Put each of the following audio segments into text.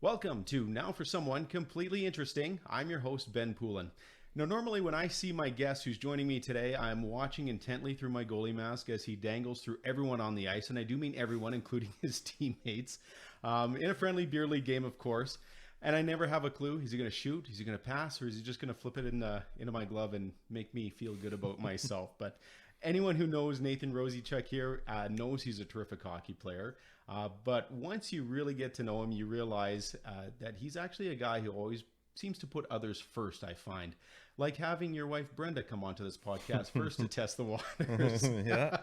Welcome to Now for Someone Completely Interesting. I'm your host, Ben Poulin. Now, normally when I see my guest who's joining me today, I'm watching intently through my goalie mask as he dangles through everyone on the ice, and I do mean everyone, including his teammates, in a friendly beer league game, of course. And I never have a clue. Is he going to shoot? Is he going to pass? Or is he just going to flip it into my glove and make me feel good about myself? But anyone who knows Nathan Rosychuk here knows he's a terrific hockey player. But once you really get to know him, you realize that he's actually a guy who always seems to put others first, I find. Like having your wife Brenda come onto this podcast first to test the waters. Yeah.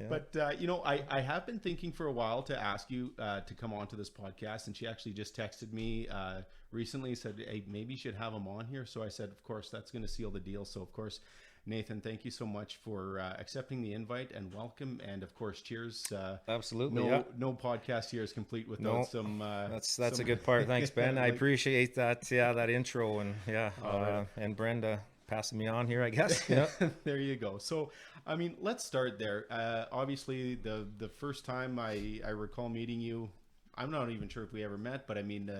But, I have been thinking for a while to ask you to come onto this podcast. And she actually just texted me recently, said, hey, maybe you should have him on here. So I said, of course, that's going to seal the deal. So, of course, Nathan, thank you so much for accepting the invite and welcome. And of course, cheers. Absolutely. No podcast here is complete without some. That's a good part. Thanks, Ben. I appreciate that. Yeah, that intro and and Brenda passing me on here, I guess. Yeah. There you go. So, I mean, let's start there. Obviously, the first time I recall meeting you, I'm not even sure if we ever met, but I mean.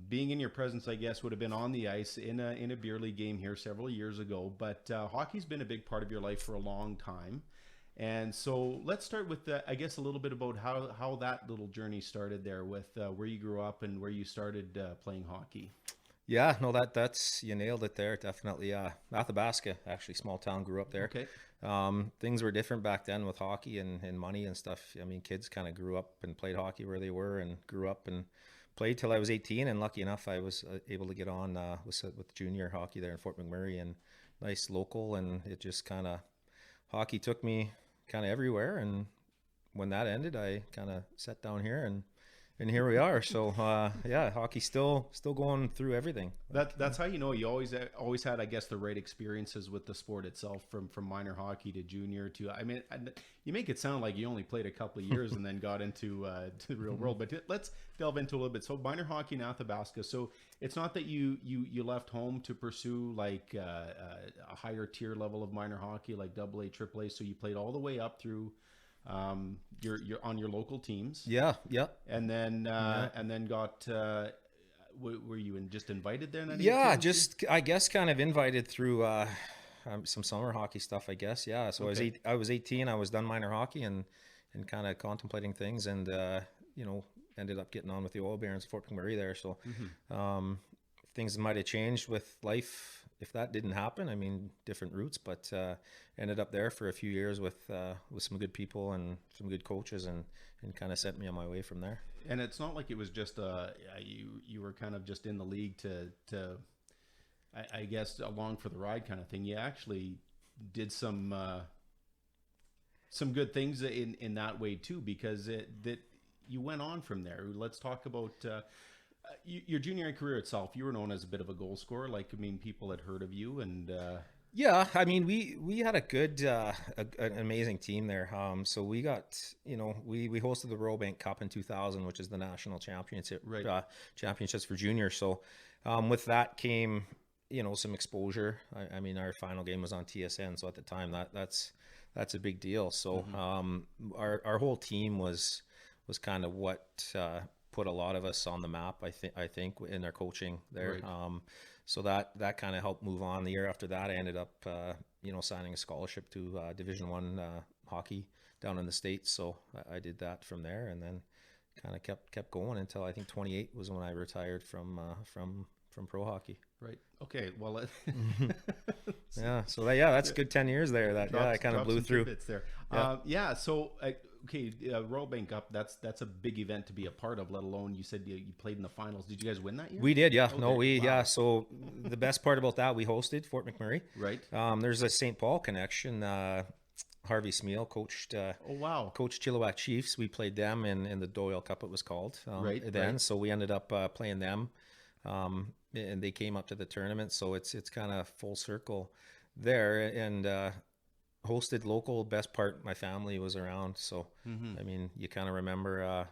Being in your presence, I guess, would have been on the ice in a beer league game here several years ago. But hockey's been a big part of your life for a long time. And so let's start with, I guess, a little bit about how that little journey started there with where you grew up and where you started playing hockey. Yeah, no, that's you nailed it there. Definitely. Athabasca, actually, small town, grew up there. Okay. Things were different back then with hockey and money and stuff. I mean, kids kind of grew up and played hockey where they were and grew up and played till I was 18, and lucky enough I was able to get on with junior hockey there in Fort McMurray, and nice local, and it just kind of hockey took me kind of everywhere, and when that ended I kind of sat down here and here we are. So hockey's still going through everything. That's how you always had, I guess, the right experiences with the sport itself, from minor hockey to junior to, I mean, you make it sound like you only played a couple of years and then got into to the real world, but let's delve into a little bit. So minor hockey in Athabasca, so it's not that you left home to pursue like a higher tier level of minor hockey like AA, AAA, so you played all the way up through you're on your local teams. Yeah. And then got were you just invited there? Just I guess kind of invited through some summer hockey stuff, I guess. Yeah. So okay. I was 18. I was done minor hockey and kind of contemplating things, and ended up getting on with the Oil Barons, Fort McMurray there. So things might have changed with life if that didn't happen. I mean, different routes, but ended up there for a few years with some good people and some good coaches, and kind of sent me on my way from there. And it's not like it was just you were kind of just in the league to I guess along for the ride kind of thing. You actually did some good things in that way too, because that you went on from there. Let's talk about your junior career itself. You were known as a bit of a goal scorer. Like, I mean, people had heard of you, and yeah, I mean, we had a good, an amazing team there. So we got, we hosted the Royal Bank Cup in 2000, which is the national championship, right. Championships for juniors. So with that came, some exposure. I mean, our final game was on TSN, so at the time that's a big deal. So our whole team was kind of what put a lot of us on the map, I think in our coaching there. Right. So that kind of helped move on. The year after that, I ended up, signing a scholarship to Division I hockey down in the States. So I did that from there, and then kind of kept going until I think 28 was when I retired from pro hockey. Right. Okay. Well, yeah. So that's a good 10 years there. I kind of blew through. There. Yeah. So Royal Bank Cup. That's a big event to be a part of. Let alone you said you played in the finals. Did you guys win that year? We did. Yeah. Okay. No. Wow. Yeah. So the best part about that, we hosted Fort McMurray. Right. There's a St. Paul connection. Harvey Smeal coached. Oh wow. Coached Chilliwack Chiefs. We played them in the Doyle Cup. It was called. Right. Then. So we ended up playing them. And they came up to the tournament, so it's kind of full circle there, and hosted local. Best part, my family was around, so I mean, you kind of remember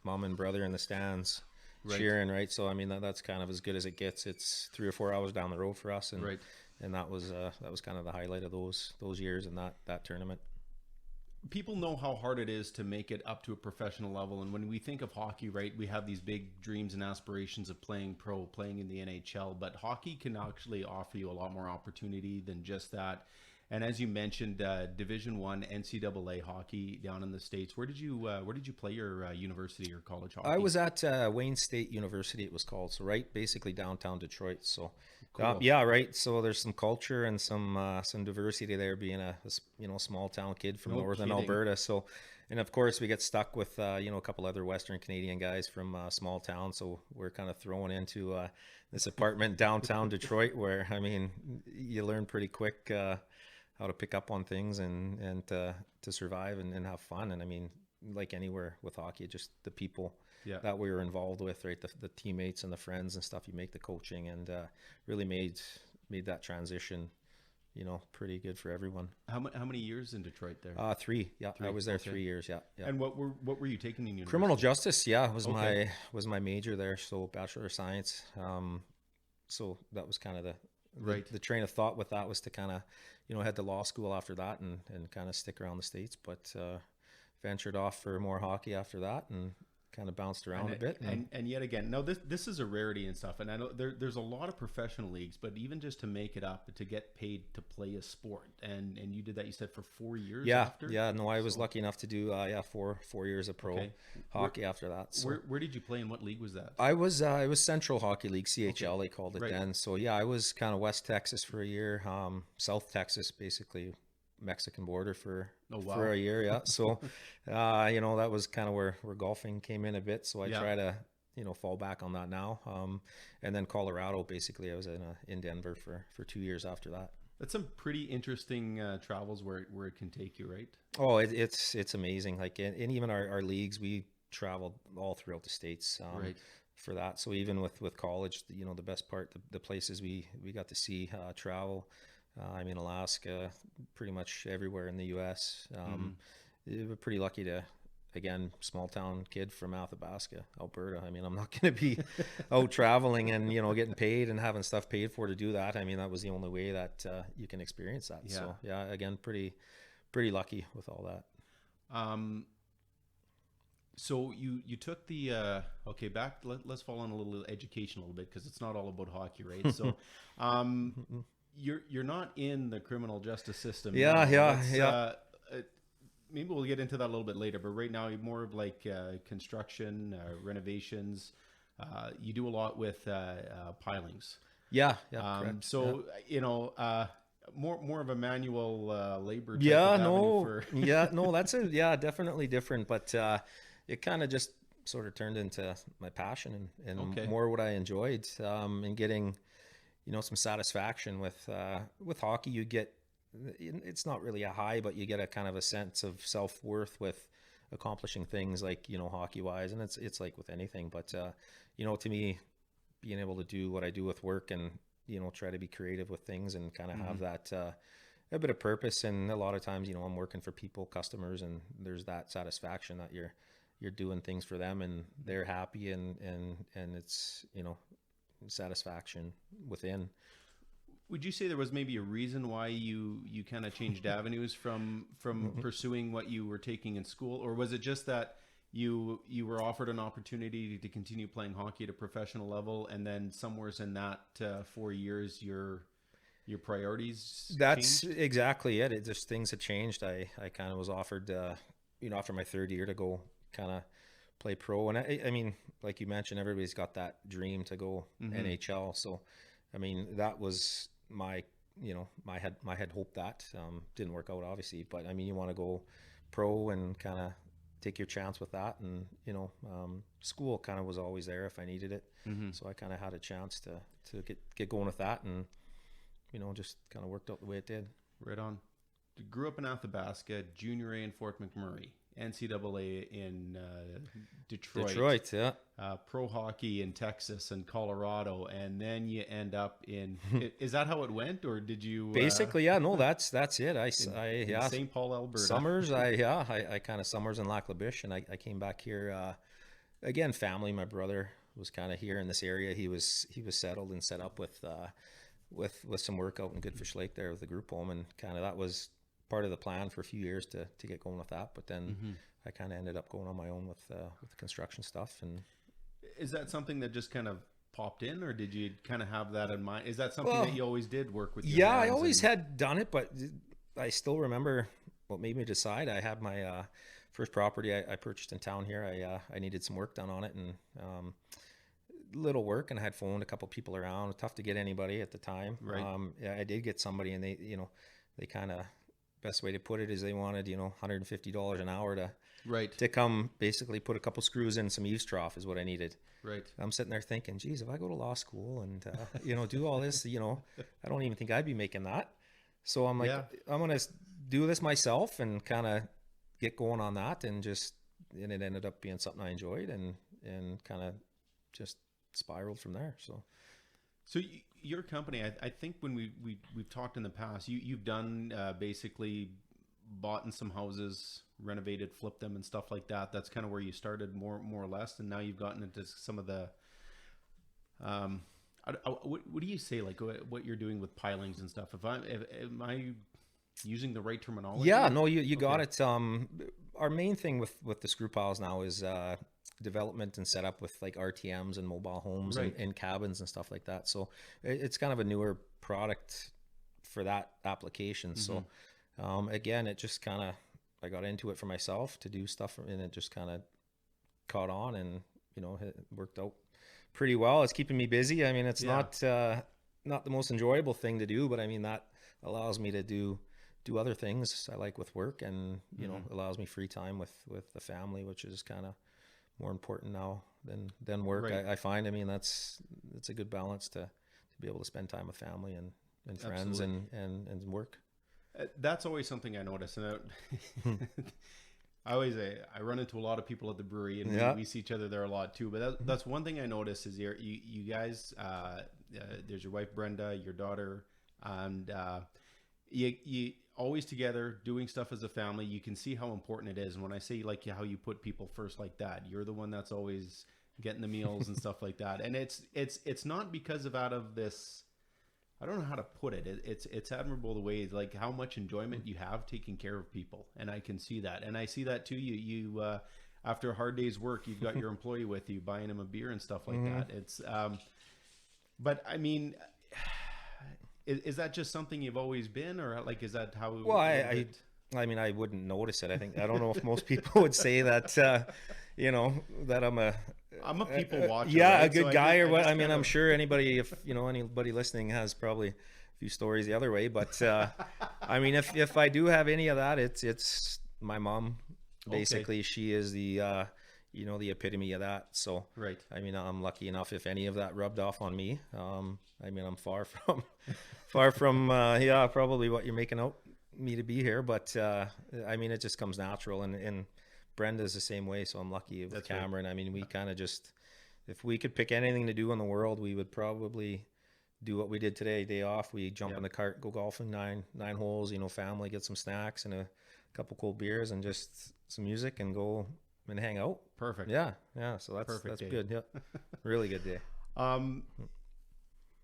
mom and brother in the stands cheering, right? So I mean, that's kind of as good as it gets. It's 3 or 4 hours down the road for us, and that was kind of the highlight of those years and that tournament. people know how hard it is to make it up to a professional level. And when we think of hockey, right, we have these big dreams and aspirations of playing pro, playing in the NHL, but hockey can actually offer you a lot more opportunity than just that. And as you mentioned, Division I NCAA hockey down in the States. Where did you play your university or college hockey? I was at Wayne State University, it was called. So right, basically downtown Detroit. So Cool. yeah, right. So there's some culture and some diversity there, being a small town kid from northern Alberta. So, and of course we get stuck with a couple other Western Canadian guys from small town. So we're kind of thrown into this apartment downtown Detroit, where you learn pretty quick how to pick up on things and to survive and have fun. And like anywhere with hockey, just the people that we were involved with, right? The teammates and the friends and stuff. You make the coaching, and really made that transition, pretty good for everyone. How many years in Detroit there? 3. Yeah, 3. I was there 3 years. Yeah. And what were you taking in university? Criminal justice. Yeah, was my major there. So Bachelor of Science. So that was kind of the train of thought with that, was to kind of head to law school after that and kind of stick around the States, but ventured off for more hockey after that and kind of bounced around a bit. And yet again, no, this is a rarity and stuff. And I know there's a lot of professional leagues, but even just to make it up, to get paid to play a sport, and you did that, you said, for 4 years after? Yeah, no, I was lucky enough to do 4 years of pro hockey after that. So where did you play, and what league was that? I was Central Hockey League, CHL they called it then. So yeah, I was kind of West Texas for a year, South Texas, basically Mexican border for a year. Yeah. So that was kind of where golfing came in a bit. So I try to fall back on that now. And then Colorado, basically I was in Denver for 2 years after that. That's some pretty interesting travels where it can take you, right? Oh, it's amazing. Like in even our leagues, we traveled all throughout the States for that. So even with college, the best part, the places we got to see, travel, Alaska, pretty much everywhere in the U.S. We're pretty lucky to, again, small town kid from Athabasca, Alberta. I'm not going to be out traveling and, getting paid and having stuff paid for to do that. That was the only way that you can experience that. Yeah. So yeah, again, pretty lucky with all that. So you took the, let's fall on a little education a little bit, because it's not all about hockey, right? So, You're not in the criminal justice system. Yeah. Maybe we'll get into that a little bit later, but right now you're more of like construction, renovations. You do a lot with pilings. Yeah. So more of a manual labor. That's definitely different, but it kind of just sort of turned into my passion and more what I enjoyed, and getting some satisfaction with hockey. You get, it's not really a high, but you get a kind of a sense of self-worth with accomplishing things like, hockey wise. And it's like with anything, but, to me, being able to do what I do with work and, try to be creative with things and kind of have that, a bit of purpose. And a lot of times, I'm working for people, customers, and there's that satisfaction that you're doing things for them and they're happy and it's, satisfaction within. Would you say there was maybe a reason why you kind of changed avenues from pursuing what you were taking in school, or was it just that you were offered an opportunity to continue playing hockey at a professional level, and then somewhere in that 4 years your priorities That's changed? Exactly it. Just things had changed. I kind of was offered after my third year to go kind of play pro, and I like you mentioned, everybody's got that dream to go NHL. So that was my head hope. That didn't work out, obviously, but you want to go pro and kind of take your chance with that. And school kind of was always there if I needed it, so I kind of had a chance to get going with that, and just kind of worked out the way it did. Right on. You grew up in Athabasca, Junior A in Fort McMurray, NCAA in Detroit, yeah. Pro hockey in Texas and Colorado, and then you end up in. Is that how it went, or did you? Basically, yeah. No, that's it. I St. Paul, Alberta. Summers, I kind of summers in Lac La Biche, and I came back here. Again, family. My brother was kind of here in this area. He was settled and set up with some work out in Goodfish Lake there with the group home, and kind of that was part of the plan for a few years to get going with that. But then I kind of ended up going on my own with the construction stuff. And is that something that just kind of popped in, or did you kind of have that in mind? Is that something that you always did, work with your I hands always had done it, but I still remember what made me decide. I had my first property I purchased in town here. I needed some work done on it, and little work, and I had phoned a couple people around. Tough to get anybody at the time. Right. I did get somebody, and they kind of, best way to put it is they wanted $150 an hour to come basically put a couple screws in some eaves trough is what I needed. Right. I'm sitting there thinking, geez, if I go to law school and do all this, I don't even think I'd be making that. So I'm like, I'm gonna do this myself and kind of get going on that, and it ended up being something I enjoyed, and kind of just spiraled from there. So your company, I think when we've talked in the past, you've done basically bought in some houses, renovated, flipped them and stuff like that. That's kind of where you started more or less, and now you've gotten into some of the what do you say, like what you're doing with pilings and stuff? Am I using the right terminology? Yeah, no, you got it. Our main thing with the screw piles now is development and setup with like RTMs and mobile homes and cabins and stuff like that. So it's kind of a newer product for that application. So again, it just kind of, I got into it for myself to do stuff, and it just kind of caught on, and it worked out pretty well. It's keeping me busy. I mean, it's not the most enjoyable thing to do, but I mean, that allows me to do other things I like with work, and allows me free time with the family, which is kind of more important now than work. I find, I mean, it's a good balance to be able to spend time with family and friends and work. That's always something I notice, and I run into a lot of people at the brewery, and we see each other there a lot too. But that's one thing I notice is you guys. There's your wife Brenda, your daughter, and you always together doing stuff as a family. You can see how important it is. And when I say like how you put people first like that, you're the one that's always getting the meals and stuff like that. And it's not because of out of this, I don't know how to put it. It's admirable the way, like how much enjoyment you have taking care of people. And I can see that. And I see that too. You after a hard day's work, you've got your employee with you, buying him a beer and stuff like that. It's, but I mean, is that just something you've always been, or like, is that how? Well, I mean, I wouldn't notice it. I don't know if most people would say that, that I'm a people watcher. Yeah, right? A good guy or what? I mean, I'm sure anybody, if anybody listening has probably a few stories the other way, but I mean, if I do have any of that, it's my mom. Basically, she is the the epitome of that. So right. I mean, I'm lucky enough if any of that rubbed off on me. I mean, I'm far from probably what you're making out me to be here, but I mean, it just comes natural, and Brenda's the same way. So I'm lucky with Cameron. Right. I mean, we kind of just, if we could pick anything to do in the world, we would probably do what we did today. Day off, we jump in the cart, go golfing nine holes, family, get some snacks and a couple cold beers and just some music, and go and hang out. Perfect. Yeah. So that's day. Good. Yeah. Really good day.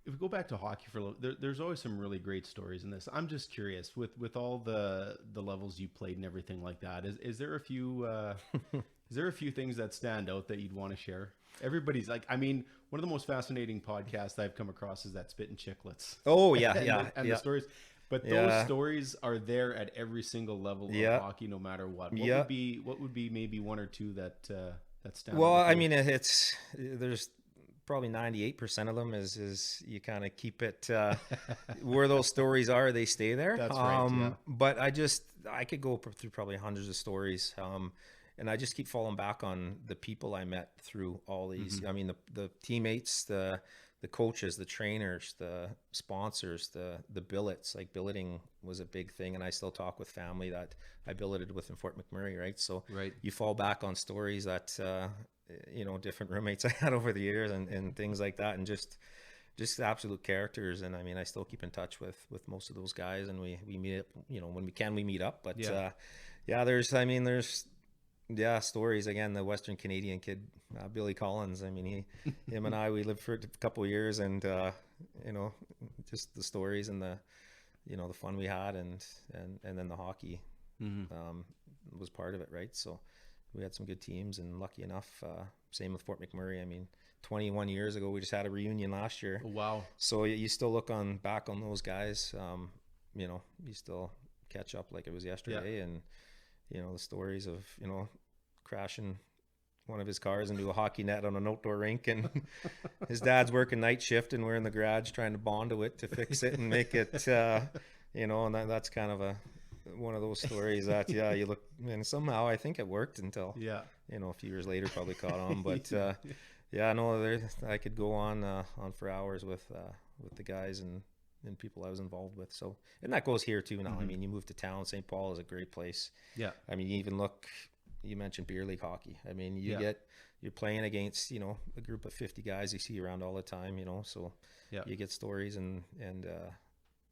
If we go back to hockey for a little, there's always some really great stories in this. I'm just curious, with all the levels you played and everything like that, is there a few things that stand out that you'd want to share? Everybody's like, I mean, one of the most fascinating podcasts I've come across is that Spittin' Chicklets. Oh yeah, and the stories. But those stories are there at every single level of hockey, no matter what. What would be maybe one or two that stand out? Well, I mean, there's probably 98% of them is you kind of keep it where those stories are, they stay there. That's right. But I could go through probably hundreds of stories. And I just keep falling back on the people I met through all these. I mean, the teammates, the coaches, the trainers, the sponsors, the billets. Like billeting was a big thing, and I still talk with family that I billeted with in Fort McMurray, right? So you fall back on stories that different roommates I had over the years and things like that, and just absolute characters. And I mean, I still keep in touch with most of those guys, and we meet up, when we can, we meet up. But there's stories. Again, the Western Canadian kid, Billy Collins. I mean, him and I, we lived for a couple of years, and just the stories and the the fun we had, and then the hockey was part of it, right? So we had some good teams, and lucky enough, same with Fort McMurray. I mean, 21 years ago, we just had a reunion last year. Oh, wow. So you still look back on those guys, you still catch up like it was yesterday. And, the stories of, crashing one of his cars into a hockey net on an outdoor rink, and his dad's working night shift, and we're in the garage trying to bond to it to fix it and make it, and that's kind of one of those stories that, you look, and somehow I think it worked until, a few years later probably caught on. But, I could go on for hours with the guys and people I was involved with. So, and that goes here too now. I mean, you move to town, St. Paul is a great place. Yeah. I mean, you mentioned beer league hockey. I mean, you're playing against, a group of 50 guys you see around all the time, so you get stories and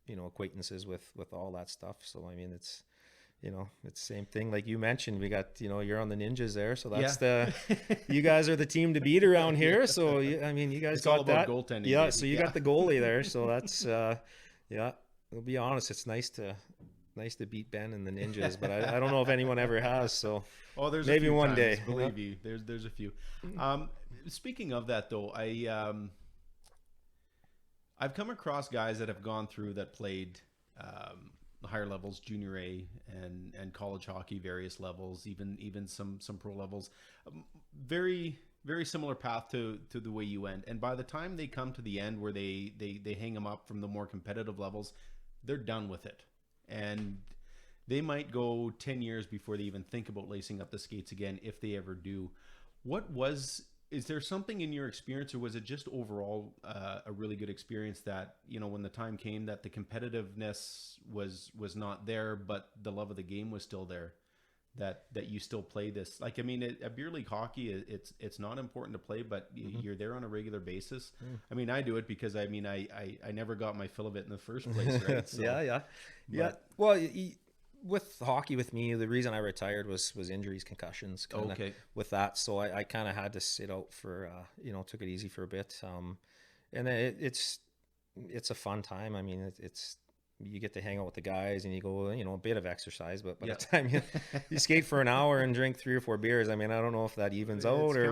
acquaintances with all that stuff. So, I mean, it's the same thing. Like you mentioned, we got, you're on the Ninjas there. So that's you guys are the team to beat around here. So, I mean, you guys it's got all about that. Goaltending. Yeah. So you got the goalie there. So that's, I'll be honest. It's nice to beat Ben and the Ninjas, but I don't know if anyone ever has. So there's maybe a few one times, day. Believe me, there's a few. Speaking of that, though, I've come across guys that have gone through that played higher levels, junior A and college hockey, various levels, even some pro levels. Very very similar path to the way you went. And by the time they come to the end where they hang them up from the more competitive levels, they're done with it. And they might go 10 years before they even think about lacing up the skates again, if they ever do. Is there something in your experience, or was it just overall a really good experience that, when the time came that the competitiveness was not there, but the love of the game was still there, that you still play this? Like, I mean, at beer league hockey, it's not important to play, but you're there on a regular basis. I mean, I do it because, I mean, I never got my fill of it in the first place, right? So, yeah. Well, with hockey, with me, the reason I retired was injuries, concussions, with that. So I kind of had to sit out for, took it easy for a bit. And it's a fun time. I mean, you get to hang out with the guys and you go, a bit of exercise, but by the time you skate for an hour and drink 3 or 4 beers, I mean, I don't know if that evens out or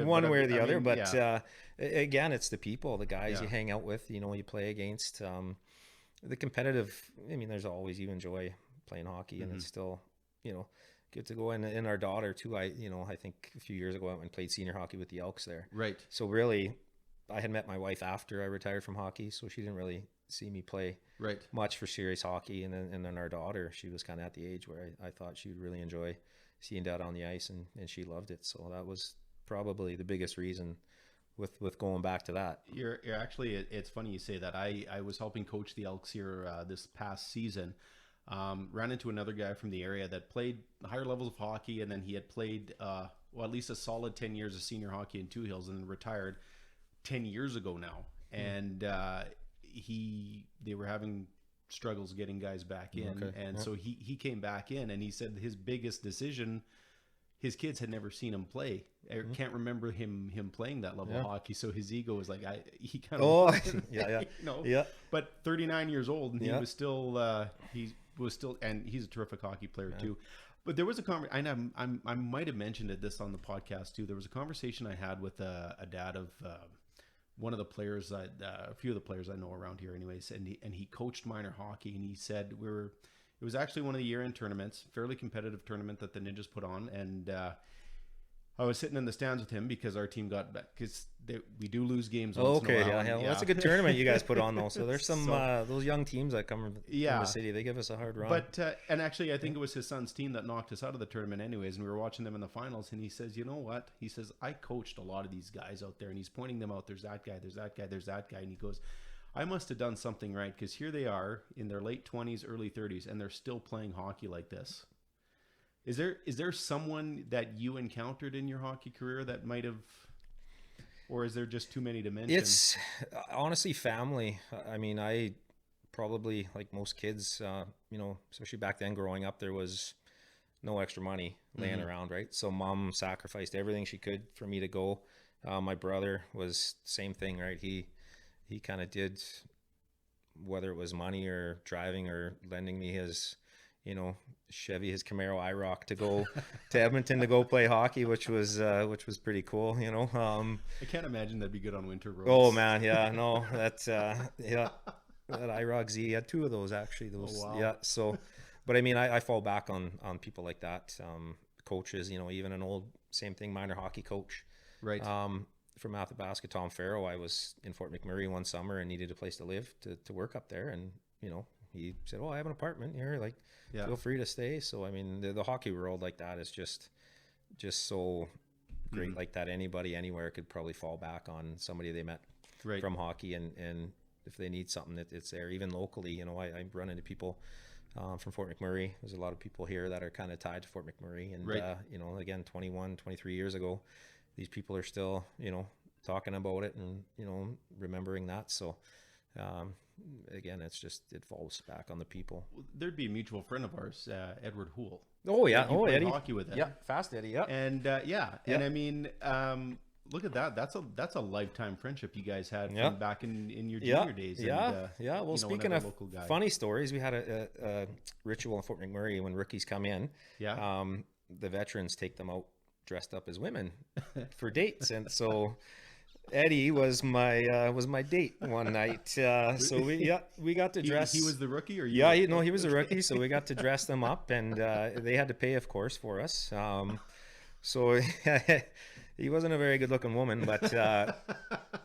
one way or the other, but again, it's the people, the guys you hang out with, you play against, the competitive. I mean, there's always, you enjoy playing hockey, and it's still, good to go. And our daughter too, I think a few years ago I went and played senior hockey with the Elks there. Right. So really, I had met my wife after I retired from hockey, so she didn't really see me play much for serious hockey. And then our daughter, she was kind of at the age where I thought she would really enjoy seeing Dad on the ice, and she loved it. So that was probably the biggest reason with going back to that. You're actually, it's funny you say that. I was helping coach the Elks here this past season. Ran into another guy from the area that played higher levels of hockey, and then he had played at least a solid 10 years of senior hockey in Two Hills, and then retired 10 years ago now. And they were having struggles getting guys back in, so he came back in, and he said his biggest decision, his kids had never seen him play. I can't remember him playing that level of hockey, so his ego was like, he kind of but 39 years old, and he was still and he's a terrific hockey player too. But there was a conversation, and I might have mentioned this on the podcast too. There was a conversation I had with a dad of one of the players, a few of the players I know around here anyways, and he coached minor hockey, and he said it was actually one of the year-end tournaments, fairly competitive tournament that the Ninjas put on, and I was sitting in the stands with him because our team got back, because we do lose games once in a while. Well, that's a good tournament you guys put on though. So there's some those young teams that come from the city, they give us a hard run. But and actually, I think it was his son's team that knocked us out of the tournament anyways, and we were watching them in the finals. And he says, "You know what?" He says, "I coached a lot of these guys out there," and he's pointing them out. There's that guy. There's that guy. There's that guy. And he goes, I must have done something right, because here they are in their late 20s, early 30s, and they're still playing hockey like this. Is there someone that you encountered in your hockey career that might have, or is there just too many to mention? It's honestly family. I mean, I probably, like most kids, especially back then growing up, there was no extra money laying around, right? So mom sacrificed everything she could for me to go. My brother was same thing, right? He kind of did whether it was money or driving or lending me his, Chevy, his Camaro IROC to go to Edmonton to go play hockey, which was pretty cool. I can't imagine that'd be good on winter roads. Oh man, yeah, no, that's that IROC Z, had 2 of those actually. Those, oh, wow. yeah. So, but I mean, I fall back on people like that, coaches. Even an old same thing minor hockey coach, right? From Athabasca, Tom Farrow. I was in Fort McMurray one summer and needed a place to live to work up there, and he said, "Oh, I have an apartment here. Like, feel free to stay." So I mean, the hockey world like that is just so great. Like that, anybody anywhere could probably fall back on somebody they met from hockey, and if they need something, it's there. Even locally, I run into people from Fort McMurray. There's a lot of people here that are kind of tied to Fort McMurray, and again, 21, 23 years ago, these people are still talking about it and remembering that. So again, it falls back on the people. There'd be a mutual friend of ours, Edward Houle. Oh yeah, played Eddie. Hockey with him. Yeah, fast Eddie. Yeah, and and I mean, look at that. That's a lifetime friendship you guys had from back in your junior days. Yeah. Well, speaking of funny stories, we had a ritual in Fort McMurray when rookies come in. Yeah. The veterans take them out dressed up as women for dates, and so Eddie was my date one night. So we got to dress. He was the rookie, or you? Yeah, he was a rookie. So we got to dress them up, and they had to pay, of course, for us. So he wasn't a very good-looking woman, but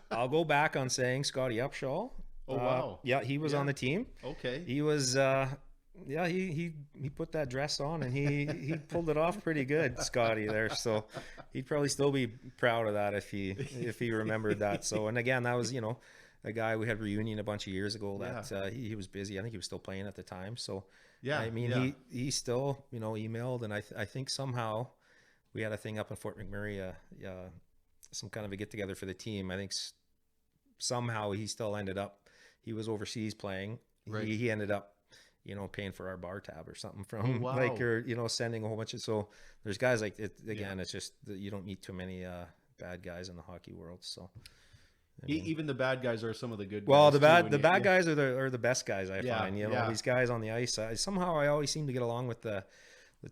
I'll go back on saying Scotty Upshaw. Oh wow! Yeah, he was on the team. Okay. He was. He put that dress on and he pulled it off pretty good, Scotty there. So he'd probably still be proud of that if he remembered that. So, and again, that was, a guy we had reunion a bunch of years ago that he was busy. I think he was still playing at the time. So yeah, I mean, he still, emailed, and I think somehow we had a thing up in Fort McMurray, some kind of a get together for the team. I think somehow he still ended up, he was overseas playing. Right. He ended up, paying for our bar tab or something from or sending a whole bunch of, so there's guys like it again. It's just that you don't meet too many bad guys in the hockey world. So even the bad guys are some of the good guys. Well, the bad guys are the best guys, I find. These guys on the ice, somehow I always seem to get along with the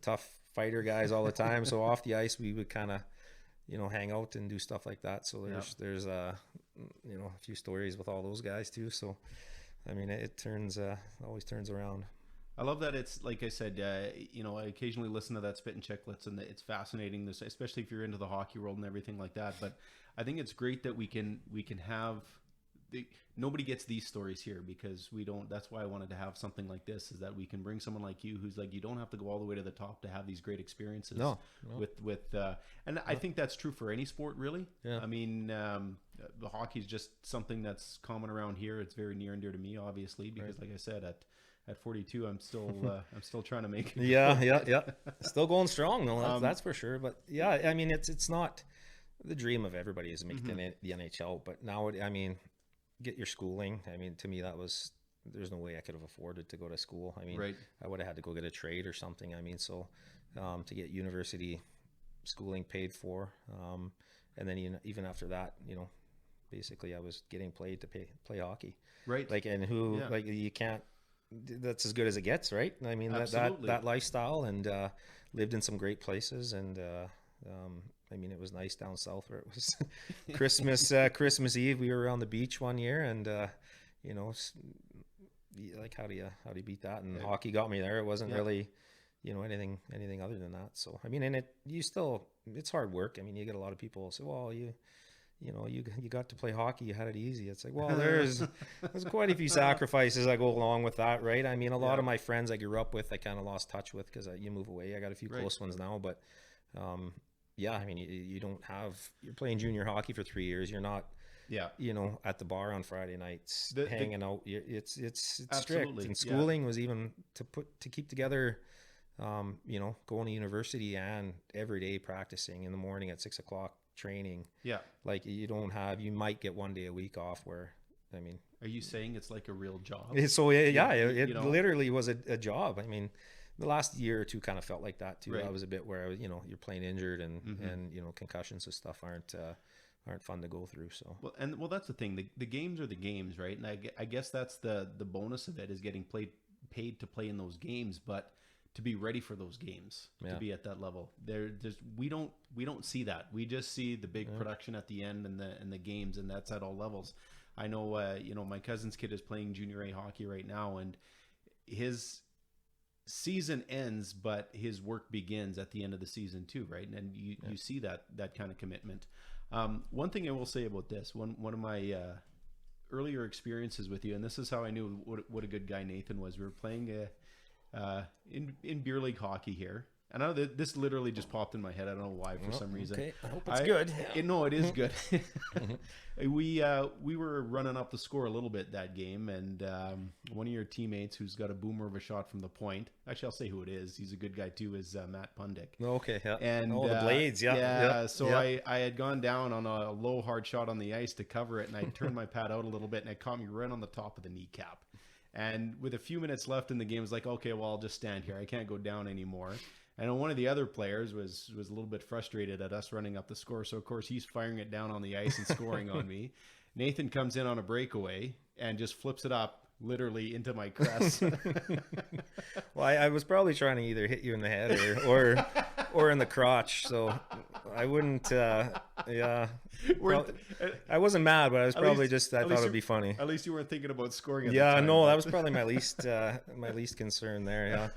tough fighter guys all the time. So off the ice, we would kind of hang out and do stuff like that. So there's a few stories with all those guys too. So I mean, it always turns around. I love that. It's like I said, I occasionally listen to that Spit and Chicklets, and it's fascinating, this, especially if you're into the hockey world and everything like that. But I think it's great that we can have nobody gets these stories here, because we don't. That's why I wanted to have something like this, is that we can bring someone like you who's like, you don't have to go all the way to the top to have these great experiences. No. And I think that's true for any sport, really. Yeah. I mean, the hockey is just something that's common around here. It's very near and dear to me, obviously, because like I said, at 42, I'm still trying to make it. Yeah. Still going strong, though. That's for sure. But yeah, I mean, it's not the dream of everybody is to make the NHL, but now, I mean, get your schooling. I mean, to me, there's no way I could have afforded to go to school. I mean, I would have had to go get a trade or something. I mean, so to get university schooling paid for, and then even after that, basically I was getting paid to play hockey. Right. Like, and like you can't, that's as good as it gets, right? I mean, that lifestyle, and lived in some great places, and I mean, it was nice down south where it was Christmas Eve. We were on the beach one year, and like how do you beat that? And hockey got me there. It wasn't really, anything other than that. So I mean, and it's hard work. I mean, you get a lot of people say, well, you got to play hockey, you had it easy. It's like, well, there's quite a few sacrifices that go along with that, right? I mean, a lot of my friends I grew up with, I kind of lost touch with because you move away. I got a few close ones now, but I mean, you're playing junior hockey for 3 years. You're not, at the bar on Friday nights, hanging out. It's strict. And schooling was even to keep together, going to university and every day practicing in the morning at 6 o'clock. Training, like you might get 1 day a week off, where I mean, are you saying it's like a real job? So it literally was a job. I mean, the last year or two kind of felt like that too. I was a bit where you're playing injured, and concussions and stuff aren't aren't fun to go through. So Well, that's the thing. The games are the games, right? And I guess that's the bonus of it, is getting paid to play in those games, but to be ready for those games, to be at that level. We don't see that. We just see the big production at the end and the games, and that's at all levels. I know, my cousin's kid is playing junior A hockey right now, and his season ends, but his work begins at the end of the season too, right? And you see that kind of commitment. One thing I will say about this, one of my earlier experiences with you, and this is how I knew what a good guy Nathan was. We were playing in beer league hockey here. And I know that this literally just popped in my head. I don't know why, for some reason. Okay, I hope it's good. No, it is good. We were running up the score a little bit that game, and one of your teammates, who's got a boomer of a shot from the point, actually I'll say who it is. He's a good guy too. Is Matt Pundick. Okay, yeah. And the Blades, yeah. So I had gone down on a low hard shot on the ice to cover it, and I turned my pad out a little bit, and it caught me right on the top of the kneecap. And with a few minutes left in the game, I was like, okay, well, I'll just stand here. I can't go down anymore. And one of the other players was a little bit frustrated at us running up the score. So, of course, he's firing it down on the ice and scoring on me. Nathan comes in on a breakaway and just flips it up literally into my crest. Well, I was probably trying to either hit you in the head or in the crotch. So I wouldn't, I wasn't mad, but I was probably I thought it'd be funny. At least you weren't thinking about scoring at the time. No, but... that was probably my least concern there. Yeah.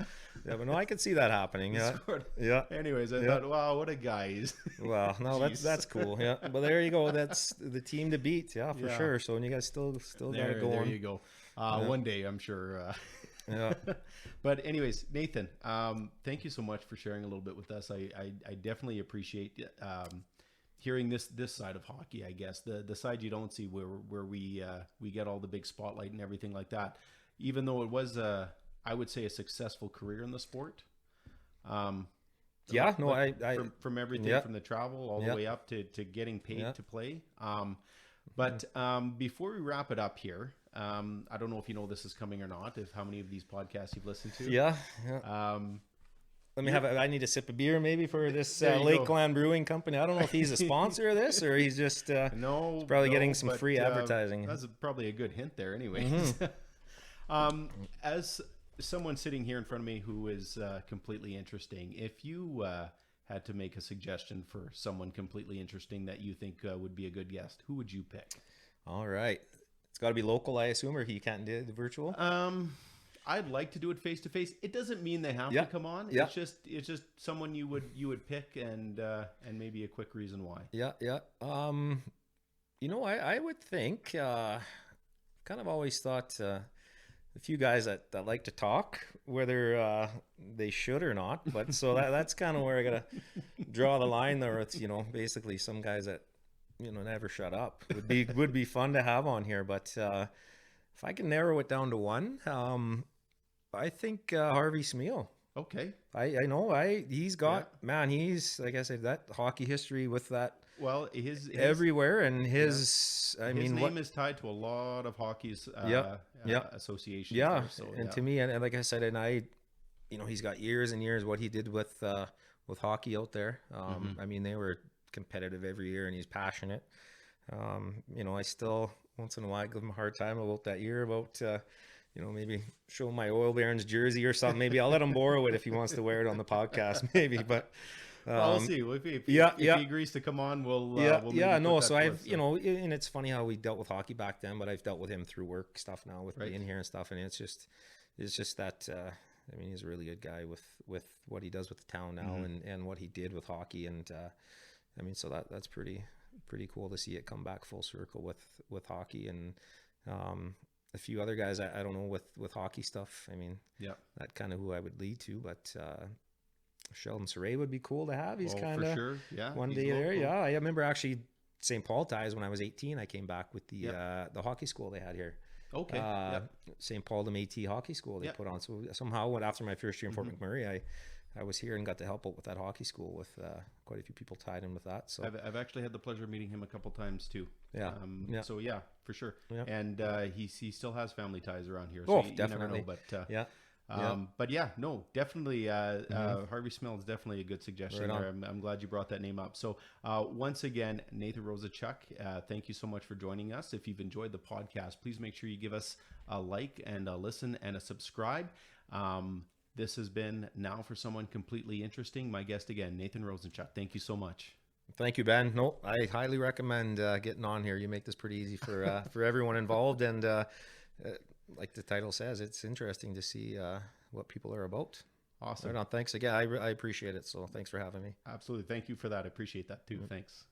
Yeah, but no, I could see that happening. Yeah. Yeah. Anyways, I thought, wow, what a guy he's. Well, no, that's cool. Yeah. But there you go. That's the team to beat. Yeah, for sure. So, and you guys still got to go on. There you go. One day, I'm sure. Yeah. But anyways, Nathan, thank you so much for sharing a little bit with us. I definitely appreciate hearing this side of hockey, I guess. The side you don't see where we get all the big spotlight and everything like that. Even though it was I would say a successful career in the sport. From everything from the travel all the way up to getting paid to play. But before we wrap it up here, I don't know if you know this is coming or not, if how many of these podcasts you've listened to. Yeah. Let me I need a sip of beer maybe for this Lakeland Brewing Company. I don't know if he's a sponsor of this or he's just he's probably getting some free advertising. That's probably a good hint there anyways. As someone sitting here in front of me who is completely interesting, if you had to make a suggestion for someone completely interesting that you think would be a good guest, who would you pick? All right. It's got to be local, I assume, or he can't do the virtual? I'd like to do it face to face. It doesn't mean they have to come on. It's just someone you would pick and maybe a quick reason why. Yeah. I would think kind of always thought a few guys that like to talk, whether they should or not. But so that's kind of where I gotta draw the line there. With basically some guys that never shut up would be fun to have on here. But if I can narrow it down to one, I think Harvey Smeal. Okay. I know he's got he's, like I said, that hockey history with that. Well, his everywhere, and his name is tied to a lot of hockey's associations. Yeah, and to me, and like I said, and he's got years and years what he did with hockey out there. I mean, they were competitive every year, and he's passionate. I still once in a while give him a hard time about that year about maybe show my Oil Barons jersey or something. Maybe I'll let him borrow it if he wants to wear it on the podcast, maybe, but. I'll see. If he agrees to come on, we'll So I've and it's funny how we dealt with hockey back then, but I've dealt with him through work stuff now with being here and stuff, and it's just that he's a really good guy with what he does with the town now and what he did with hockey, and so that's pretty cool to see it come back full circle with hockey, and a few other guys I don't know with hockey stuff. That kind of who I would lead to, but. Sheldon Saray would be cool to have. He's kind of one day local. There. Yeah, I remember actually St. Paul ties when I was 18. I came back with the hockey school they had here. Okay. St. Paul de Métis hockey school they put on. So somehow, after my first year in Fort McMurray, I was here and got to help out with that hockey school with quite a few people tied in with that. So I've actually had the pleasure of meeting him a couple times too. So for sure. Yeah. And he still has family ties around here. So definitely. You never know, but But yeah, no, definitely. Harvey Smell is definitely a good suggestion Right there. I'm glad you brought that name up. So once again, Nathan Rosychuk, thank you so much for joining us. If you've enjoyed the podcast, please make sure you give us a like and a listen and a subscribe. This has been Now for Someone Completely Interesting. My guest again, Nathan Rosychuk. Thank you so much. Thank you, Ben. No, I highly recommend getting on here. You make this pretty easy for everyone involved, and like the title says, it's interesting to see what people are about. Awesome. Right on. Thanks again. I appreciate it. So thanks for having me. Absolutely. Thank you for that. I appreciate that too. Thanks.